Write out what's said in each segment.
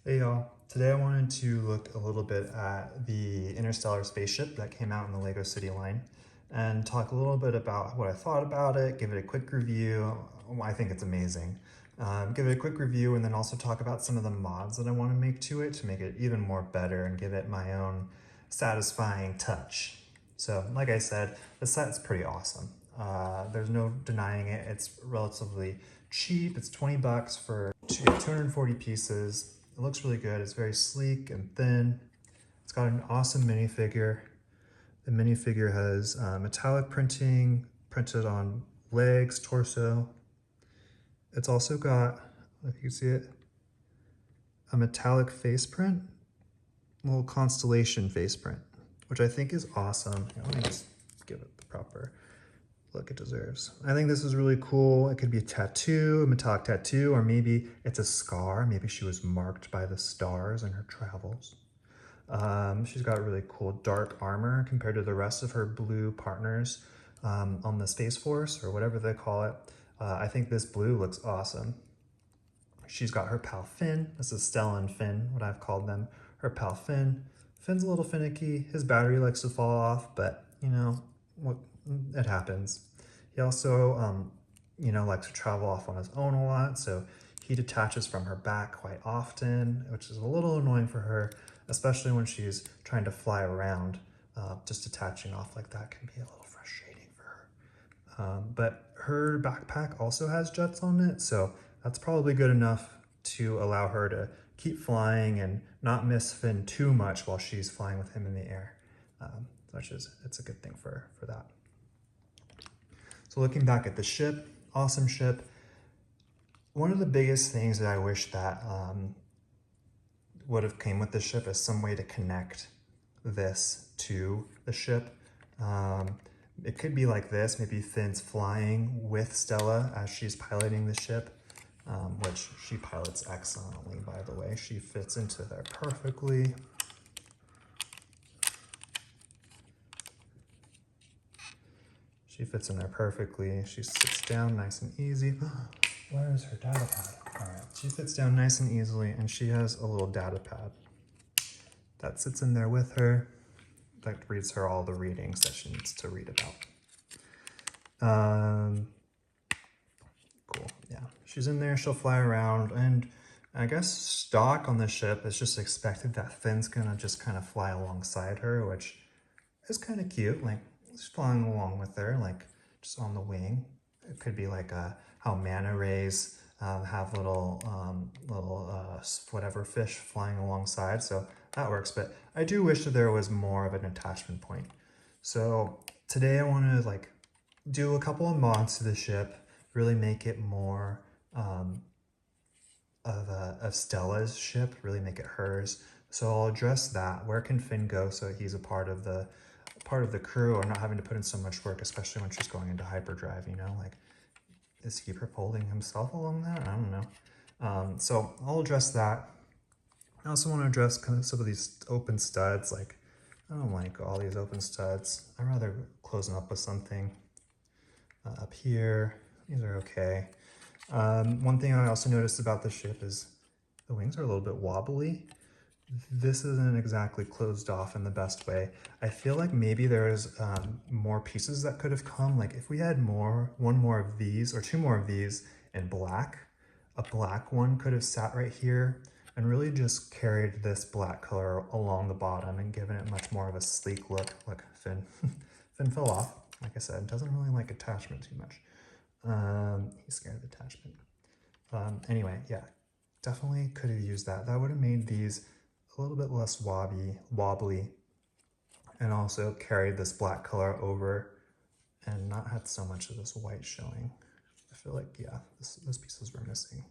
Hey y'all, today I wanted to look a little bit at the Interstellar Spaceship that came out in the Lego City line and talk a little bit about what I thought about it, give it a quick review. I think it's amazing. Give it a quick review and then also talk about some of the mods that I want to make to it to make it even more better and give it my own satisfying touch. So like I said, the set's pretty awesome. There's no denying it. It's relatively cheap. It's 20 bucks for 240 pieces. It looks really good. It's very sleek and thin. It's got an awesome minifigure. The minifigure has metallic printing, printed on legs, torso. It's also got, if you can see it, a metallic face print, a little constellation face print, which I think is awesome. Here, let me just give it the proper look it deserves. I think this is really cool. It could be a tattoo, a metallic tattoo, or maybe it's a scar. Maybe she was marked by the stars in her travels. She's got really cool dark armor compared to the rest of her blue partners on the Space Force, or whatever they call it. I think this blue looks awesome. She's got her pal Finn. This is Stella and Finn, what I've called them. Her pal Finn. Finn's a little finicky. His battery likes to fall off, but you know, what, it happens. He also, likes to travel off on his own a lot, so he detaches from her back quite often, which is a little annoying for her, especially when she's trying to fly around. Just detaching off like that can be a little frustrating for her. But her backpack also has jets on it, so that's probably good enough to allow her to keep flying and not miss Finn too much while she's flying with him in the air, it's a good thing for that. So looking back at the ship, awesome ship. One of the biggest things that I wish that would have came with the ship is some way to connect this to the ship. It could be like this, maybe Finn's flying with Stella as she's piloting the ship, which she pilots excellently, by the way. She fits into there perfectly. She fits in there perfectly. She sits down nice and easy. Where is her data pad? All right, she sits down nice and easily, and she has a little data pad that sits in there with her that reads her all the readings that she needs to read about. Cool, yeah. She's in there, she'll fly around, and I guess stock on the ship is just expected that Finn's gonna just kind of fly alongside her, which is kind of cute. Like, he's flying along with her, like just on the wing. It could be like how manta rays have little whatever fish flying alongside, so that works. But I do wish that there was more of an attachment point. So today I want to do a couple of mods to the ship, really make it more of Stella's ship, really make it hers. So I'll address that. Where can Finn go so he's a part of the crew, or not having to put in so much work, especially when she's going into hyperdrive, you know? Like, is he propelling himself along that? I don't know. So I'll address that. I also want to address kind of some of these open studs. Like, I don't like all these open studs. I'd rather close them up with something. Up here, these are okay. One thing I also noticed about the ship is the wings are a little bit wobbly. This isn't exactly closed off in the best way. I feel like maybe there's more pieces that could have come. Like if we had one more of these or two more of these in black, a black one could have sat right here and really just carried this black color along the bottom and given it much more of a sleek look. Look, Finn, Finn fell off. Like I said, doesn't really like attachment too much. He's scared of attachment. Anyway, yeah, definitely could have used that. That would have made these a little bit less wobbly, and also carried this black color over and not had so much of this white showing. I feel like, yeah, those pieces were missing.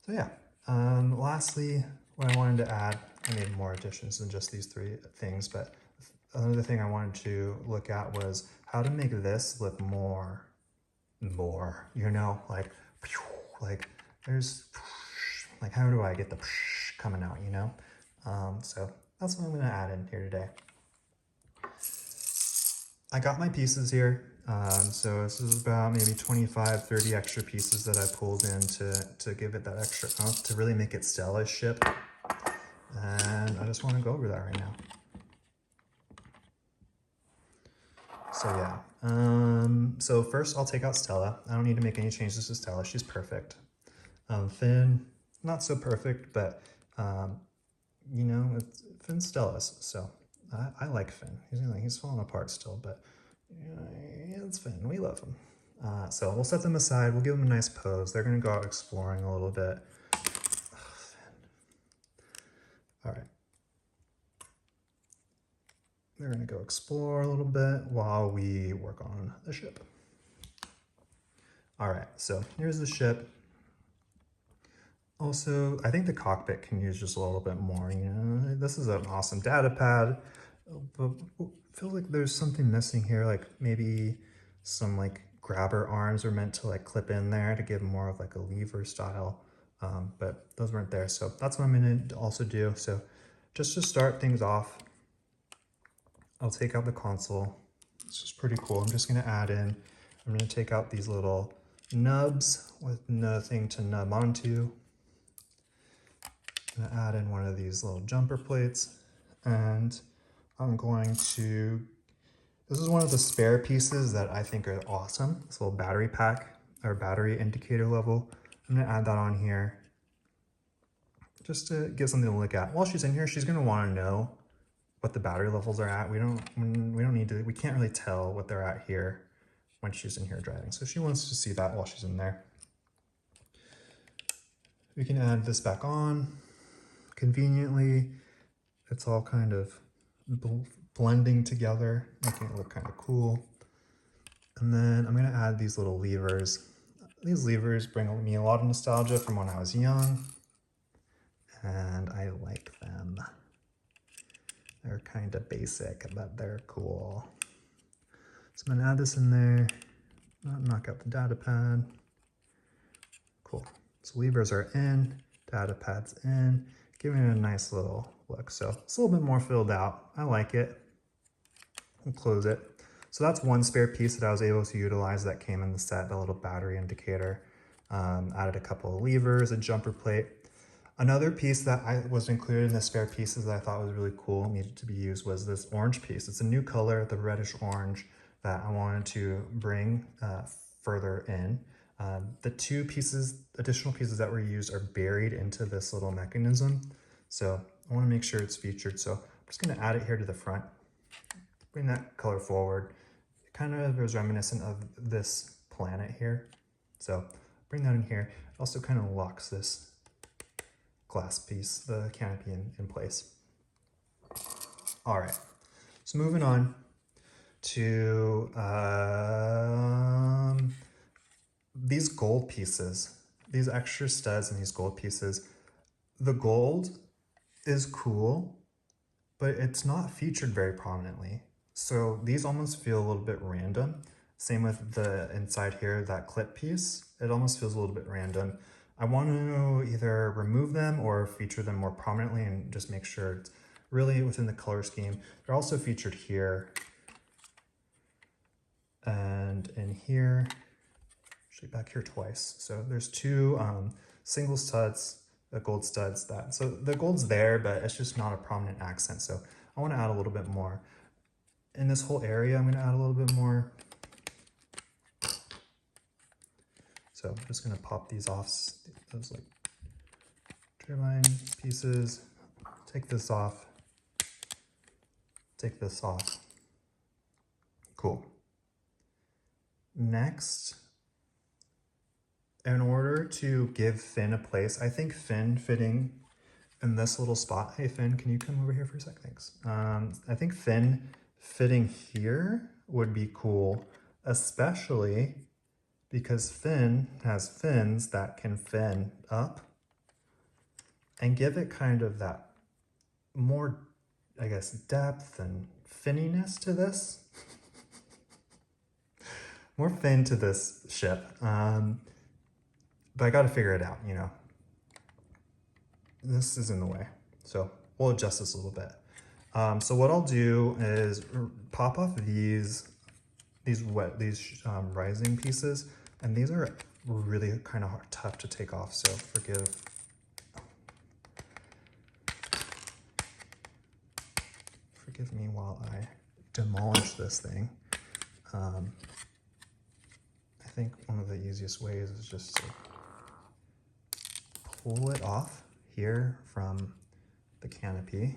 So yeah, lastly, what I wanted to add, I made more additions than just these three things, but another thing I wanted to look at was how to make this look more, you know, like there's, like, how do I get the coming out, you know? So that's what I'm gonna add in here today. I got my pieces here. So this is about maybe 25, 30 extra pieces that I pulled in to give it that extra oomph to really make it Stella's ship. And I just want to go over that right now. So yeah, so first I'll take out Stella. I don't need to make any changes to Stella. She's perfect. Finn, not so perfect, but you know, Finn's Stella's. So I like Finn. He's falling apart still, but you know, it's Finn. We love him. So we'll set them aside. We'll give them a nice pose. They're gonna go out exploring a little bit. Oh, Finn. All right. They're gonna go explore a little bit while we work on the ship. All right, so here's the ship. Also, I think the cockpit can use just a little bit more. You know, this is an awesome data pad, but I feel like there's something missing here. Like maybe some like grabber arms are meant to like clip in there to give more of like a lever style, but those weren't there. So that's what I'm gonna also do. So just to start things off, I'll take out the console. It's just pretty cool. I'm just gonna add in, I'm gonna take out these little nubs with nothing to nub onto. I'm gonna add in one of these little jumper plates, and I'm going to, this is one of the spare pieces that I think are awesome. This little battery pack or battery indicator level. I'm gonna add that on here just to get something to look at. While she's in here, she's gonna wanna know what the battery levels are at. We don't need to, we can't really tell what they're at here when she's in here driving. So she wants to see that while she's in there. We can add this back on. Conveniently, it's all kind of blending together, making it look kind of cool. And then I'm gonna add these little levers. These levers bring me a lot of nostalgia from when I was young, and I like them. They're kind of basic, but they're cool. So I'm gonna add this in there, knock out the data pad. Cool. So levers are in, data pad's in, giving it a nice little look. So it's a little bit more filled out. I like it. We'll close it. So that's one spare piece that I was able to utilize that came in the set, the little battery indicator. Added a couple of levers, a jumper plate. Another piece that was included in the spare pieces that I thought was really cool, needed to be used, was this orange piece. It's a new color, the reddish orange, that I wanted to bring further in. The two additional pieces that were used are buried into this little mechanism. So I want to make sure it's featured. So I'm just going to add it here to the front, bring that color forward. It kind of is reminiscent of this planet here. So bring that in here. It also kind of locks this glass piece, the canopy in place. All right, so moving on to these gold pieces, these extra studs and these gold pieces. The gold is cool, but it's not featured very prominently. So these almost feel a little bit random. Same with the inside here, that clip piece. It almost feels a little bit random. I want to either remove them or feature them more prominently and just make sure it's really within the color scheme. They're also featured here and in here, actually back here twice. So there's two single studs, the gold studs so the gold's there, but it's just not a prominent accent. So I want to add a little bit more. In this whole area, I'm going to add a little bit more. So I'm just going to pop these off, those like turbine pieces, take this off, take this off. Cool. Next, in order to give Finn a place, I think Finn fitting in this little spot. Hey Finn, can you come over here for a sec? Thanks. I think Finn fitting here would be cool, especially because Finn has fins that can fin up and give it kind of that more, I guess, depth and finniness to this. More fin to this ship. But I got to figure it out, you know. This is in the way, so we'll adjust this a little bit. So what I'll do is pop off these rising pieces, and these are really kind of tough to take off, so forgive me while I demolish this thing. I think one of the easiest ways is just to pull it off here from the canopy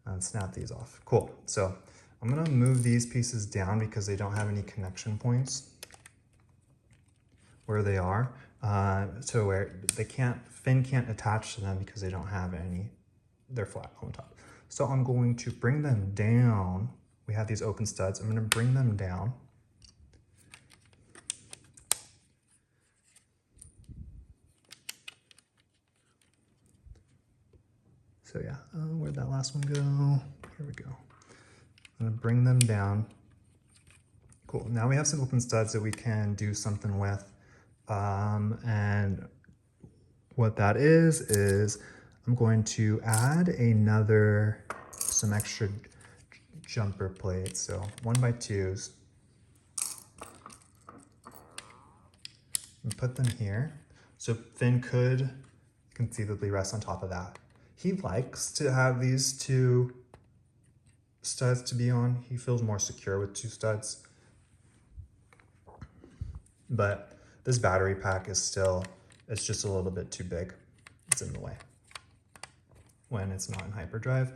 and snap these off. Cool. So I'm gonna move these pieces down because they don't have any connection points where they are, to where Finn can't attach to them because they don't have any, they're flat on top. So I'm going to bring them down. We have these open studs. I'm gonna bring them down. So yeah, where'd that last one go? Here we go. I'm gonna bring them down. Cool, now we have some open studs that we can do something with. And what that is I'm going to add some extra jumper plates. So 1x2s. And put them here. So Finn could conceivably rest on top of that. He likes to have these two studs to be on. He feels more secure with two studs. But this battery pack is it's just a little bit too big. It's in the way. When it's not in hyperdrive,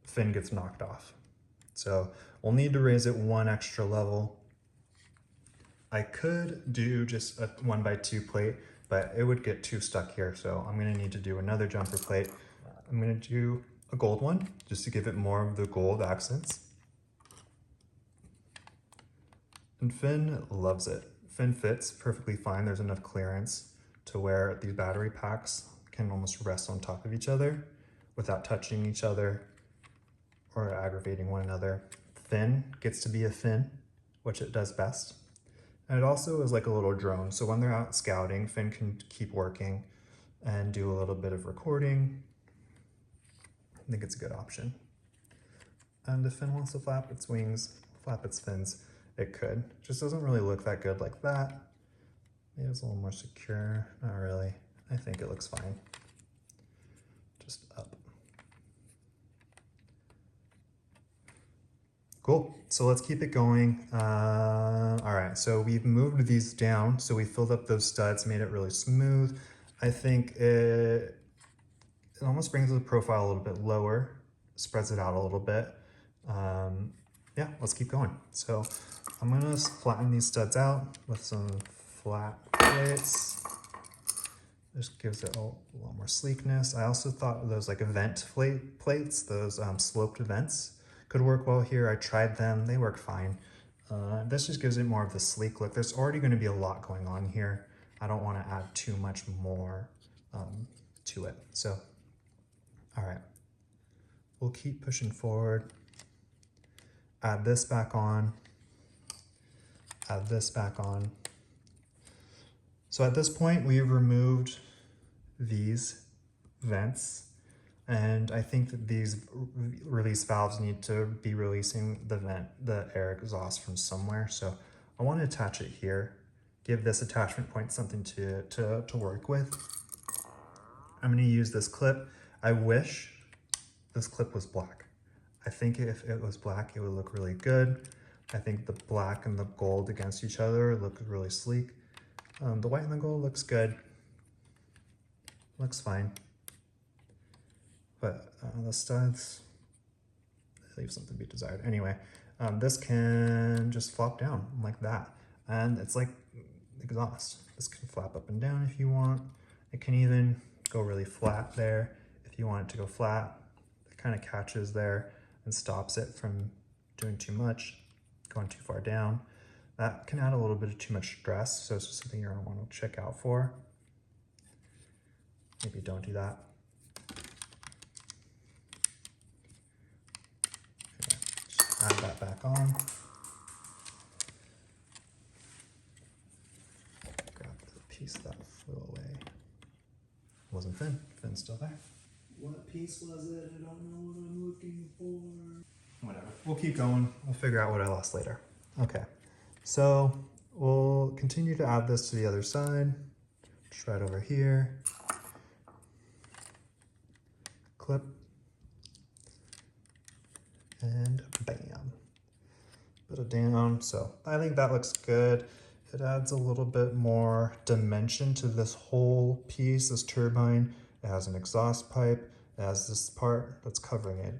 Finn gets knocked off. So we'll need to raise it one extra level. I could do just a 1x2 plate, but it would get too stuck here. So I'm gonna need to do another jumper plate. I'm gonna do a gold one just to give it more of the gold accents. And Finn loves it. Finn fits perfectly fine. There's enough clearance to where these battery packs can almost rest on top of each other without touching each other or aggravating one another. Finn gets to be a Finn, which it does best. And it also is like a little drone. So when they're out scouting, Finn can keep working and do a little bit of recording. I think it's a good option. And if Finn wants to flap its wings, flap its fins, it could. Just doesn't really look that good like that. Maybe it's a little more secure. Not really. I think it looks fine. Just up. Cool, so let's keep it going. All right, so we've moved these down. So we filled up those studs, made it really smooth. I think it almost brings the profile a little bit lower, spreads it out a little bit. Yeah, let's keep going. So I'm gonna flatten these studs out with some flat plates. This gives it a little more sleekness. I also thought those like event plates, those sloped vents, could work well here. I tried them, they work fine. This just gives it more of the sleek look. There's already gonna be a lot going on here. I don't wanna add too much more to it. So, all right, we'll keep pushing forward. Add this back on, add this back on. So at this point, we've removed these vents, and I think that these release valves need to be releasing the air exhaust from somewhere. So I want to attach it here, give this attachment point something to work with. I'm going to use this clip. I wish this clip was black. I think if it was black, it would look really good. I think the black and the gold against each other look really sleek. The white and the gold looks good. Looks fine. But the studs leave something to be desired. Anyway, this can just flop down like that. And it's like exhaust. This can flap up and down if you want. It can even go really flat there if you want it to go flat. It kind of catches there and stops it from doing too much, going too far down. That can add a little bit of too much stress, so it's just something you're gonna want to check out for. Maybe don't do that. Okay, just add that back on. Grab the piece that flew away. Wasn't Finn. Finn's still there. What piece was it? I don't know what I'm looking for. Whatever. We'll keep going. We'll figure out what I lost later. Okay, so we'll continue to add this to the other side. Just right over here. Clip. And bam. Put it down. So I think that looks good. It adds a little bit more dimension to this whole piece, this turbine. It has an exhaust pipe. It has this part that's covering it.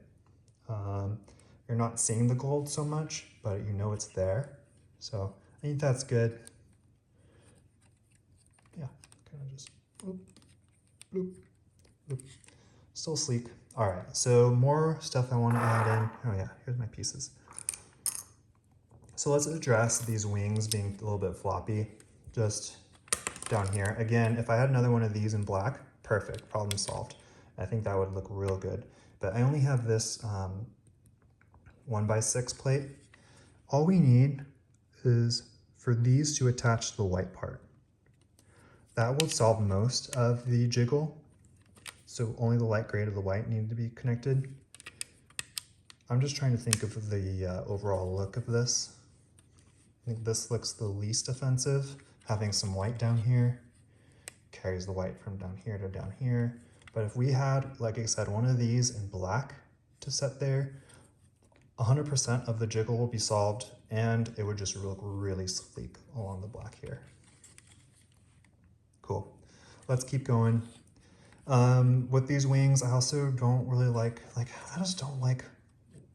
You're not seeing the gold so much, but you know it's there. So I think that's good. Yeah, kind of just bloop, bloop, bloop. Still sleek. All right, so more stuff I want to add in. Oh yeah, here's my pieces. So let's address these wings being a little bit floppy, just down here. Again, if I had another one of these in black, perfect, problem solved. I think that would look real good. But I only have this 1x6 plate. All we need is for these to attach to the white part. That would solve most of the jiggle. So only the light gray to the white need to be connected. I'm just trying to think of the overall look of this. I think this looks the least offensive. Having some white down here carries the white from down here to down here. But if we had, like I said, one of these in black to set there, 100% of the jiggle will be solved and it would just look really sleek along the black here. Cool. Let's keep going. With these wings, I also don't really like I just don't like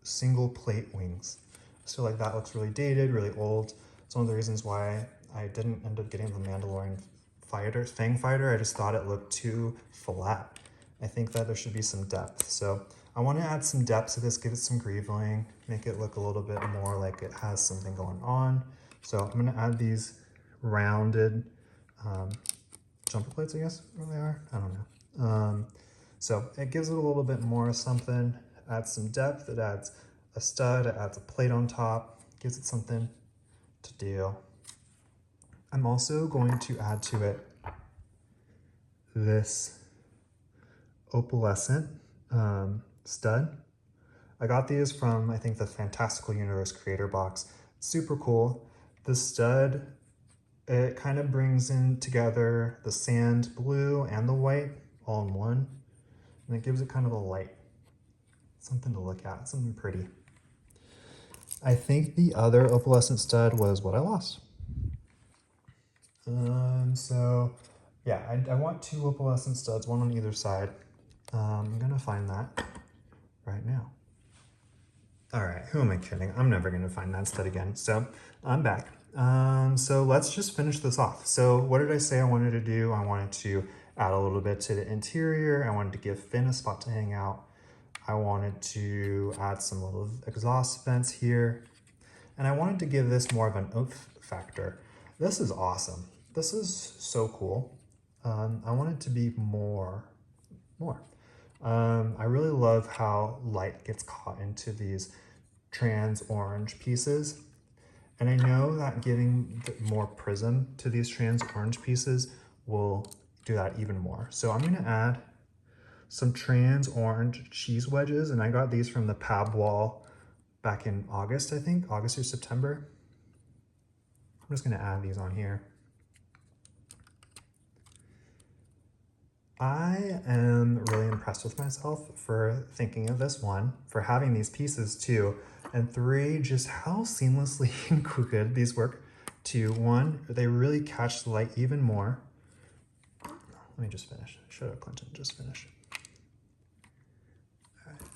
single plate wings. I feel like that looks really dated, really old. It's one of the reasons why I didn't end up getting the Mandalorian Fang Fighter. I just thought it looked too flat. I think that there should be some depth. So I want to add some depth to this, give it some greaveling, make it look a little bit more like it has something going on. So I'm going to add these rounded jumper plates, I guess, what they are. I don't know. So it gives it a little bit more something, adds some depth, it adds a stud, it adds a plate on top, gives it something to do. I'm also going to add to it this opalescent stud. I got these from, I think, the Fantastical Universe Creator Box. Super cool. The stud, it kind of brings in together the sand blue and the white all in one. And it gives it kind of a light. Something to look at, something pretty. I think the other opalescent stud was what I lost. So yeah, I want two opalescent studs, one on either side. I'm gonna find that right now. All right, who am I kidding? I'm never gonna find that stud again. So I'm back. So let's just finish this off. So what did I say I wanted to do? I wanted to add a little bit to the interior. I wanted to give Finn a spot to hang out. I wanted to add some little exhaust vents here. And I wanted to give this more of an oomph factor. This is awesome. This is so cool. I want it to be more. I really love how light gets caught into these trans orange pieces. And I know that giving more prism to these trans orange pieces will do that even more. So I'm gonna add some trans orange cheese wedges, and I got these from the Pab wall back in August, I think, August or September. I'm just gonna add these on here. I am really impressed with myself for thinking of this, one, for having these pieces, two, and three, just how seamlessly and good these work. Two, one, they really catch the light even more. Let me just finish. Shut up, Clinton, just finish.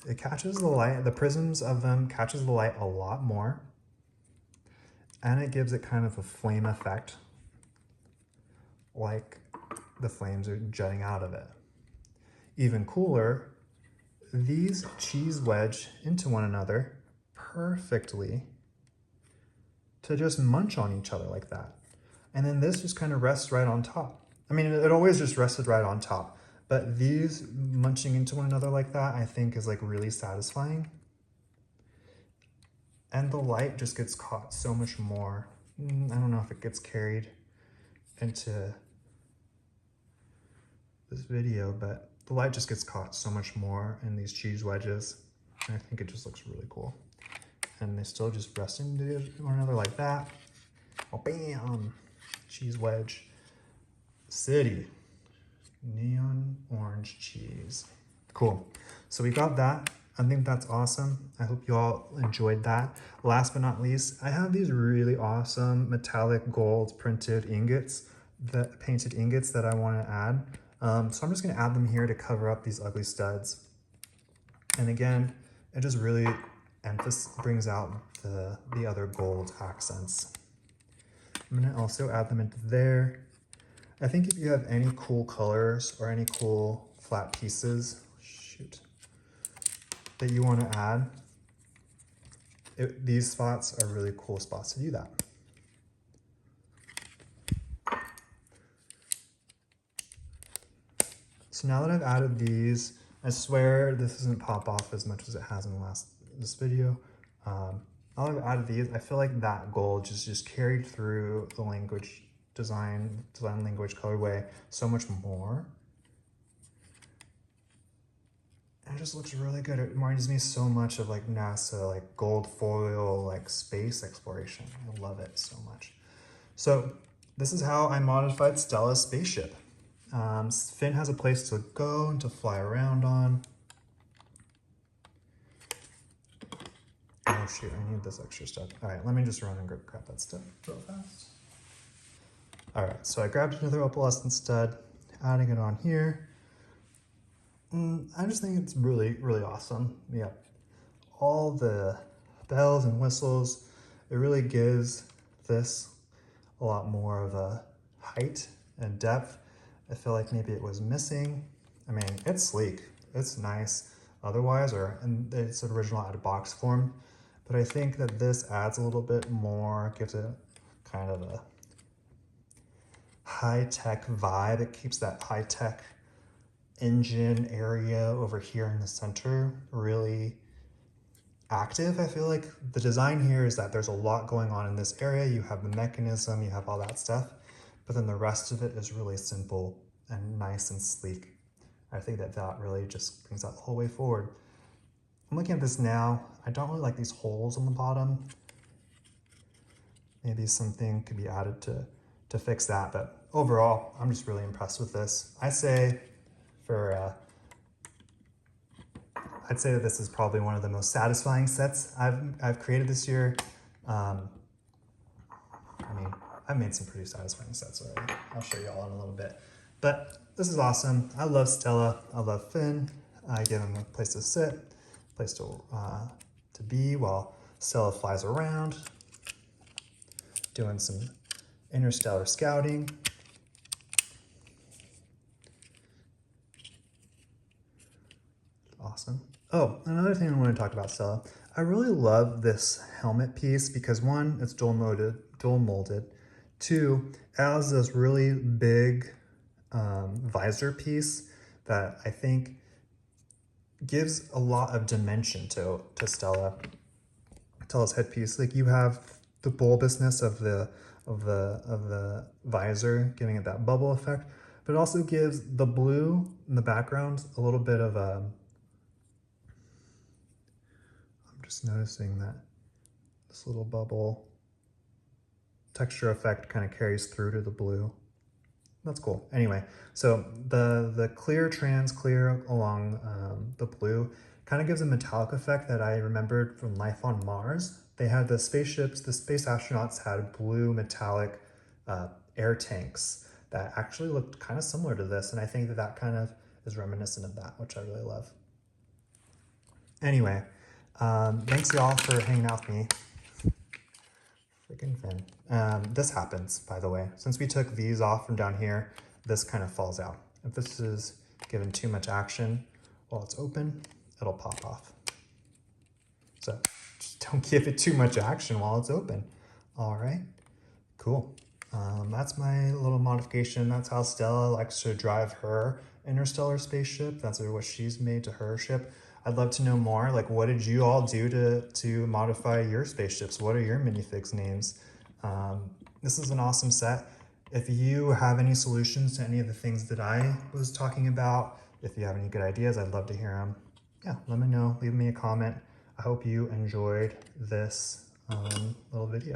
It catches the light, the prisms of them catches the light a lot more, and it gives it kind of a flame effect, like the flames are jutting out of it. Even cooler, these cheese wedge into one another perfectly to just munch on each other like that. And then this just kind of rests right on top. I mean, it always just rested right on top, but these munching into one another like that, I think is like really satisfying. And the light just gets caught so much more. I don't know if it gets carried into this video, but the light just gets caught so much more in these cheese wedges. And I think it just looks really cool. and they still just rest into one another like that. Oh, bam! Cheese wedge. City. Neon orange cheese. Cool. So we got that. I think that's awesome. I hope you all enjoyed that. Last but not least, I have these really awesome metallic gold printed ingots, painted ingots that I want to add. So I'm just going to add them here to cover up these ugly studs. And again, it just really brings out the other gold accents. I'm going to also add them into there. I think if you have any cool colors or any cool flat pieces, that you want to add, these spots are really cool spots to do that. So now that I've added these, I swear this doesn't pop off as much as it has in this video. Now that I've added these, I feel like that gold just carried through the language design language colorway so much more. And it just looks really good. It reminds me so much of like NASA, like gold foil, like space exploration. I love it so much. So this is how I modified Stella's spaceship. Finn has a place to go and to fly around on. Oh shoot, I need this extra stuff. All right, let me just run and grab that stuff real fast. All right, so I grabbed another opalescent stud, adding it on here. I just think it's really, really awesome. Yeah, all the bells and whistles, it really gives this a lot more of a height and depth. I feel like maybe it was missing. I mean, it's sleek, it's nice otherwise, and it's original out of box form, but I think that this adds a little bit more, gives it kind of a high-tech vibe. It keeps that high-tech engine area over here in the center really active. I feel like the design here is that there's a lot going on in this area. You have the mechanism, you have all that stuff, but then the rest of it is really simple and nice and sleek. I think that that really just brings that the whole way forward. I'm looking at this now. I don't really like these holes on the bottom. Maybe something could be added to fix that, but overall, I'm just really impressed with this. I'd say that this is probably one of the most satisfying sets I've created this year. I mean, I've made some pretty satisfying sets already. I'll show you all in a little bit. But this is awesome. I love Stella. I love Finn. I give him a place to sit, place to be while Stella flies around, doing some interstellar scouting. Awesome. Oh, another thing I want to talk about Stella. I really love this helmet piece because one, it's dual molded. Two, it has this really big visor piece that I think gives a lot of dimension to Stella's headpiece. Like you have the bulbousness of the visor, giving it that bubble effect, but it also gives the blue in the background a little bit of a. I'm just noticing that this little bubble texture effect kind of carries through to the blue. That's cool. Anyway, so the clear along the blue kind of gives a metallic effect that I remembered from Life on Mars. They had the spaceships, the space astronauts had blue metallic air tanks that actually looked kind of similar to this, and I think that that kind of is reminiscent of that, which I really love. Anyway, thanks y'all for hanging out with me. Freaking Finn. This happens, by the way. Since we took these off from down here, this kind of falls out. If this is given too much action while it's open, it'll pop off. So just don't give it too much action while it's open. All right, cool. That's my little modification. That's how Stella likes to drive her interstellar spaceship. That's what she's made to her ship. I'd love to know more. Like, what did you all do to modify your spaceships? What are your minifigs names? This is an awesome set. If you have any solutions to any of the things that I was talking about, if you have any good ideas, I'd love to hear them. Yeah, let me know. Leave me a comment. I hope you enjoyed this little video.